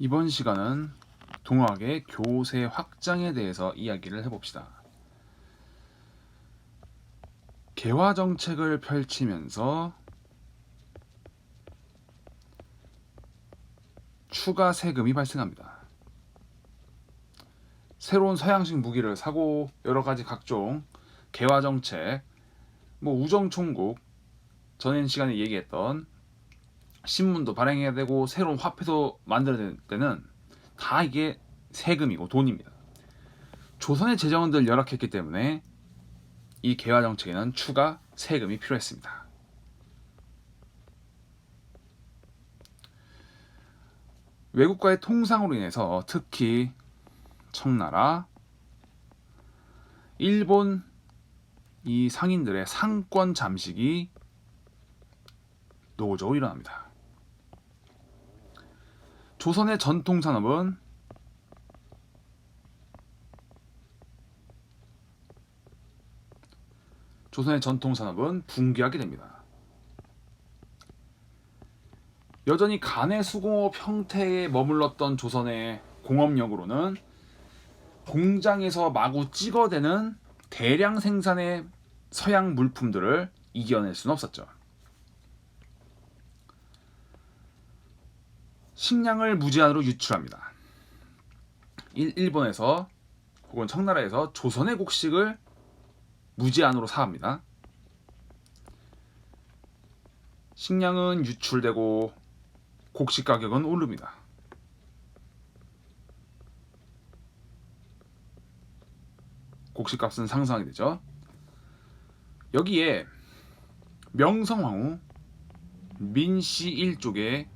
이번 시간은 동학의 교세 확장에 대해서 이야기를 해봅시다. 개화 정책을 펼치면서 추가 세금이 발생합니다. 새로운 서양식 무기를 사고 여러가지 각종 개화 정책, 우정총국, 전에 시간에 얘기했던 신문도 발행해야 되고 새로운 화폐도 만들어야 되는 다 이게 세금이고 돈입니다. 조선의 재정은 늘 열악했기 때문에 이 개화 정책에는 추가 세금이 필요했습니다. 외국과의 통상으로 인해서 특히 청나라, 일본 이 상인들의 상권 잠식이 노골적으로 일어납니다. 조선의 전통 산업은 붕괴하게 됩니다. 여전히 간의 수공업 형태에 머물렀던 조선의 공업력으로는 공장에서 마구 찍어대는 대량 생산의 서양 물품들을 이겨낼 수는 없었죠. 식량을 무제한으로 유출합니다. 일본에서 혹은 청나라에서 조선의 곡식을 무제한으로 사합니다. 식량은 유출되고 곡식 가격은 오릅니다. 곡식값은 상승하게 되죠. 여기에 명성황후 민씨 일족의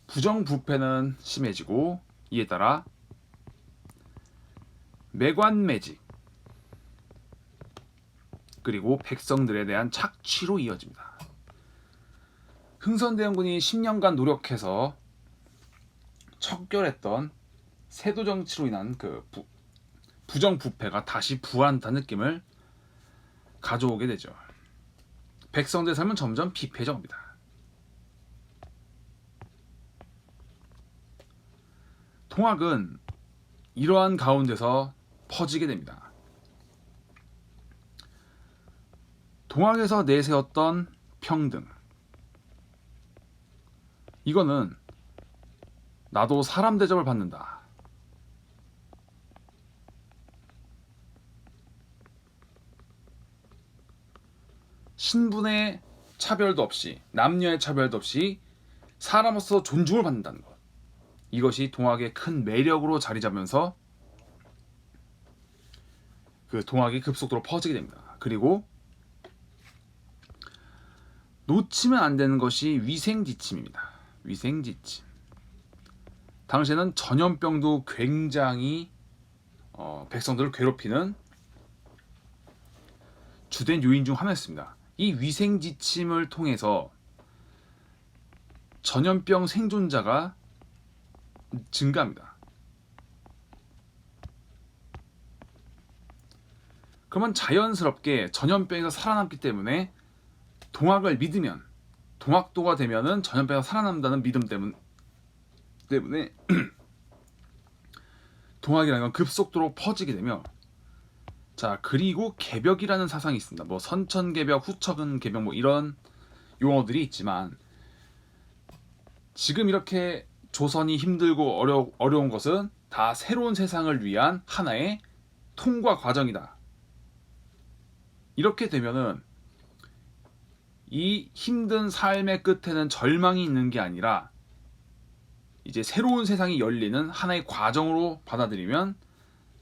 부정부패는 심해지고 이에 따라 매관매직 그리고 백성들에 대한 착취로 이어집니다. 흥선대원군이 10년간 노력해서 척결했던 세도 정치로 인한 그 부정부패가 다시 부활한다는 느낌을 가져오게 되죠. 백성들의 삶은 점점 비폐해져갑니다. 동학은 이러한 가운데서 퍼지게 됩니다. 동학에서 내세웠던 평등, 이거는 나도 사람 대접을 받는다, 신분의 차별도 없이 남녀의 차별도 없이 사람으로서 존중을 받는다는 것, 이것이 동학의 큰 매력으로 자리 잡으면서 그 동학이 급속도로 퍼지게 됩니다. 그리고 놓치면 안 되는 것이 위생지침입니다. 위생지침. 당시에는 전염병도 굉장히 백성들을 괴롭히는 주된 요인 중 하나였습니다. 이 위생지침을 통해서 전염병 생존자가 증가합니다. 그러면 자연스럽게 전염병에서 살아남기 때문에 동학을 믿으면, 동학도가 되면은 전염병에서 살아남는다는 믿음 때문에 동학이라는 건 급속도로 퍼지게 되며, 자, 그리고 개벽이라는 사상이 있습니다. 선천개벽, 후천개벽 이런 용어들이 있지만, 지금 이렇게 조선이 힘들고 어려운 것은 다 새로운 세상을 위한 하나의 통과 과정이다. 이렇게 되면은 이 힘든 삶의 끝에는 절망이 있는 게 아니라 이제 새로운 세상이 열리는 하나의 과정으로 받아들이면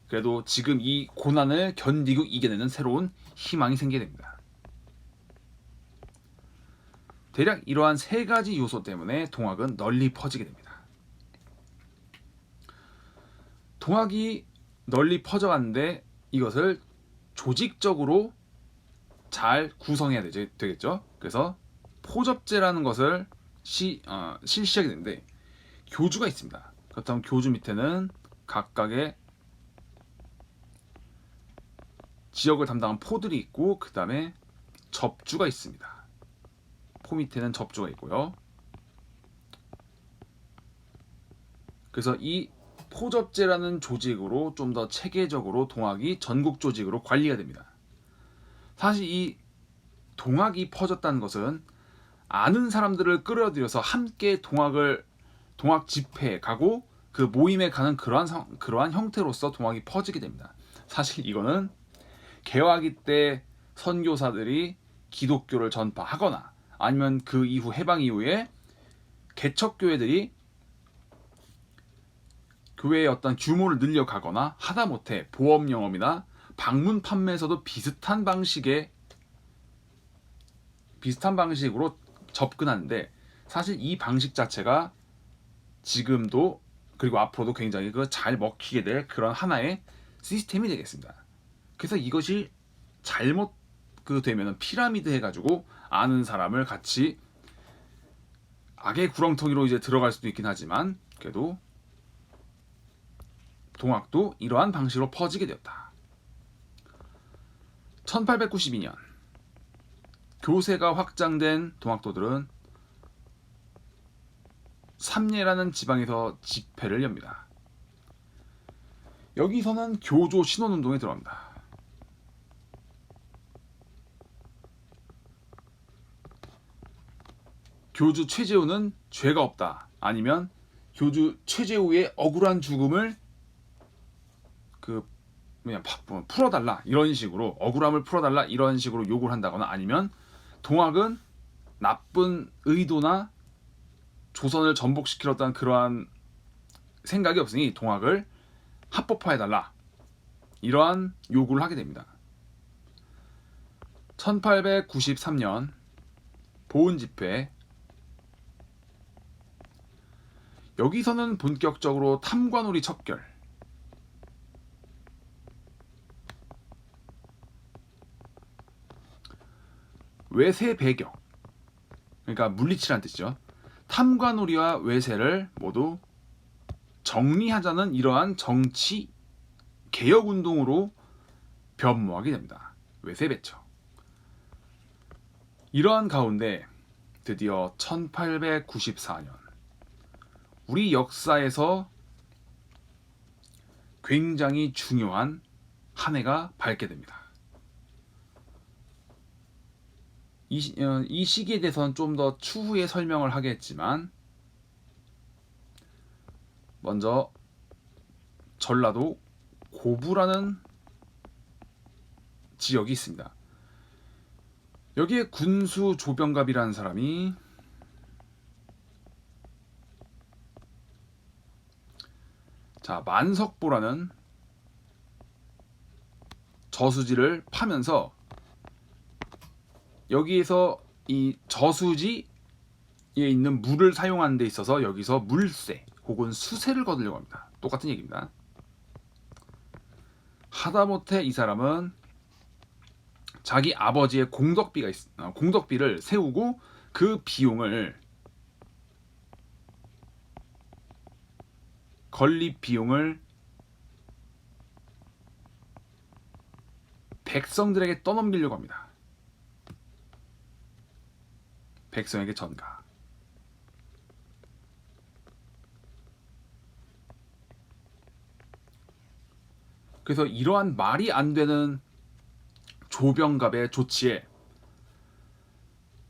그래도 지금 이 고난을 견디고 이겨내는 새로운 희망이 생기게 됩니다. 대략 이러한 세 가지 요소 때문에 동학은 널리 퍼지게 됩니다. 동학이 널리 퍼져가는데 이것을 조직적으로 잘 구성해야 되겠죠. 그래서 포접제라는 것을 실시하게 되는데 교주가 있습니다. 그렇다면 교주 밑에는 각각의 지역을 담당한 포들이 있고, 그 다음에 접주가 있습니다. 포 밑에는 접주가 있고요. 그래서 이 포접제라는 조직으로 좀 더 체계적으로 동학이 전국 조직으로 관리가 됩니다. 사실 이 동학이 퍼졌다는 것은 아는 사람들을 끌어들여서 함께 동학 집회에 가고 그 모임에 가는 그러한 형태로서 동학이 퍼지게 됩니다. 사실 이거는 개화기 때 선교사들이 기독교를 전파하거나 아니면 그 이후 해방 이후에 개척교회들이 교회의 어떤 규모를 늘려가거나 하다못해 보험 영업이나 방문 판매에서도 비슷한 방식으로 접근하는데, 사실 이 방식 자체가 지금도 그리고 앞으로도 굉장히 잘 먹히게 될 그런 하나의 시스템이 되겠습니다. 그래서 이것이 잘못 되면은 피라미드 해가지고 아는 사람을 같이 악의 구렁텅이로 이제 들어갈 수도 있긴 하지만, 그래도 동학도 이러한 방식으로 퍼지게 되었다. 1892년 교세가 확장된 동학도들은 삼례라는 지방에서 집회를 엽니다. 여기서는 교조 신원운동에 들어갑니다. 교주 최재우는 죄가 없다, 아니면 교주 최재우의 억울한 죽음을 그냥 풀어달라, 이런 식으로 억울함을 풀어달라 이런 식으로 요구를 한다거나, 아니면 동학은 나쁜 의도나 조선을 전복시키려던 그러한 생각이 없으니 동학을 합법화해달라, 이러한 요구를 하게 됩니다. 1893년 보은집회, 여기서는 본격적으로 탐관오리 척결, 외세 배격, 그러니까 물리치라는 뜻이죠. 탐관오리와 외세를 모두 정리하자는 이러한 정치 개혁운동으로 변모하게 됩니다. 외세배척. 이러한 가운데 드디어 1894년 우리 역사에서 굉장히 중요한 한 해가 밝게 됩니다. 이 시기에 대해서는 좀 더 추후에 설명을 하겠지만, 먼저 전라도 고부라는 지역이 있습니다. 여기에 군수 조병갑이라는 사람이 만석보라는 저수지를 파면서 여기에서 이 저수지에 있는 물을 사용하는 데 있어서 여기서 물세 혹은 수세를 거두려고 합니다. 똑같은 얘기입니다. 하다못해 이 사람은 자기 아버지의 공덕비를 세우고 그 비용을, 건립 비용을 백성들에게 떠넘기려고 합니다. 백성에게 전가. 그래서 이러한 말이 안 되는 조병갑의 조치에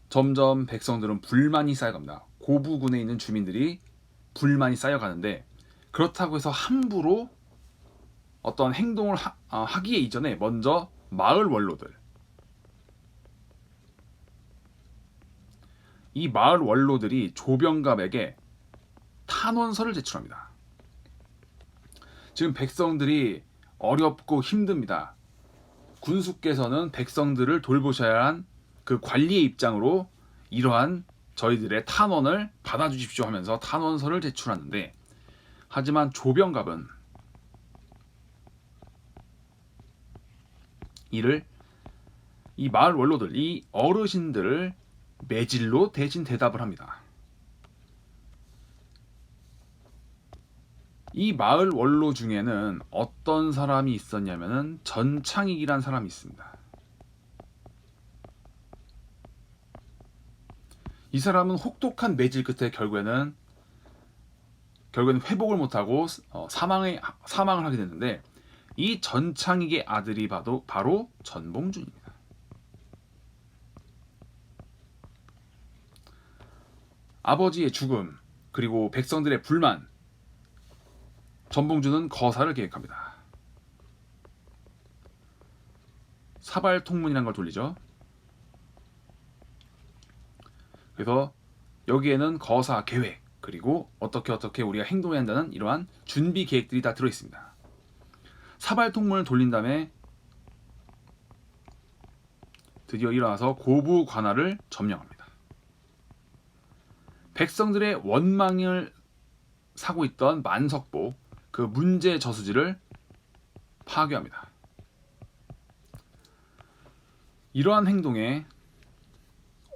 점점 백성들은 불만이 쌓여갑니다. 고부군에 있는 주민들이 불만이 쌓여가는데, 그렇다고 해서 함부로 어떤 행동을 하기에 이전에 먼저 마을 원로들, 이 마을 원로들이 조병갑에게 탄원서를 제출합니다. 지금 백성들이 어렵고 힘듭니다. 군수께서는 백성들을 돌보셔야 한 그 관리의 입장으로 이러한 저희들의 탄원을 받아주십시오 하면서 탄원서를 제출하는데, 하지만 조병갑은 이를 이 마을 원로들, 이 어르신들을 매질로 대신 대답을 합니다. 이 마을 원로 중에는 어떤 사람이 있었냐면은 전창익이라는 사람이 있습니다. 이 사람은 혹독한 매질 끝에 결국에는 회복을 못하고 사망을 하게 됐는데, 이 전창익의 아들이 바로 전봉준입니다. 아버지의 죽음 그리고 백성들의 불만, 전봉준은 거사를 계획합니다. 사발통문이라는 걸 돌리죠. 그래서 여기에는 거사 계획 그리고 어떻게 우리가 행동해야 한다는 이러한 준비 계획들이 다 들어있습니다. 사발통문을 돌린 다음에 드디어 일어나서 고부 관할을 점령합니다. 백성들의 원망을 사고 있던 만석보, 그 문제 저수지를 파괴합니다. 이러한 행동에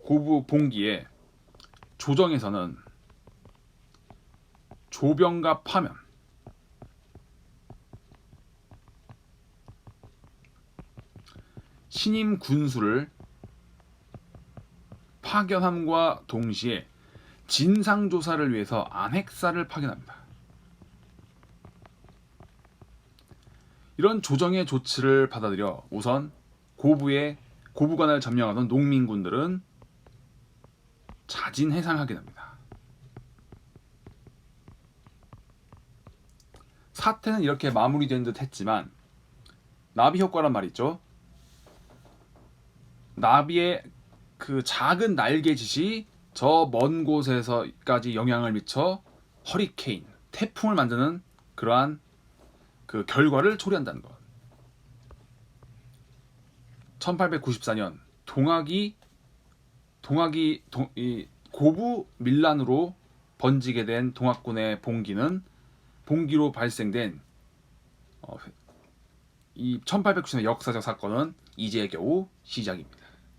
고부 봉기에 조정에서는 조병과 파면, 신임 군수를 파견함과 동시에 진상조사를 위해서 안핵사를 파견합니다. 이런 조정의 조치를 받아들여 우선 고부관을 점령하던 농민군들은 자진해상하게 됩니다. 사태는 이렇게 마무리된 듯 했지만 나비 효과란 말 있죠. 나비의 그 작은 날개짓이 저 먼 곳에서까지 영향을 미쳐 허리케인, 태풍을 만드는 그러한 그 결과를 초래한다는 것. 1894년 고부 밀란으로 번지게 된 동학군의 봉기로 발생된 이 1890년의 역사적 사건은 이제 겨우 시작입니다.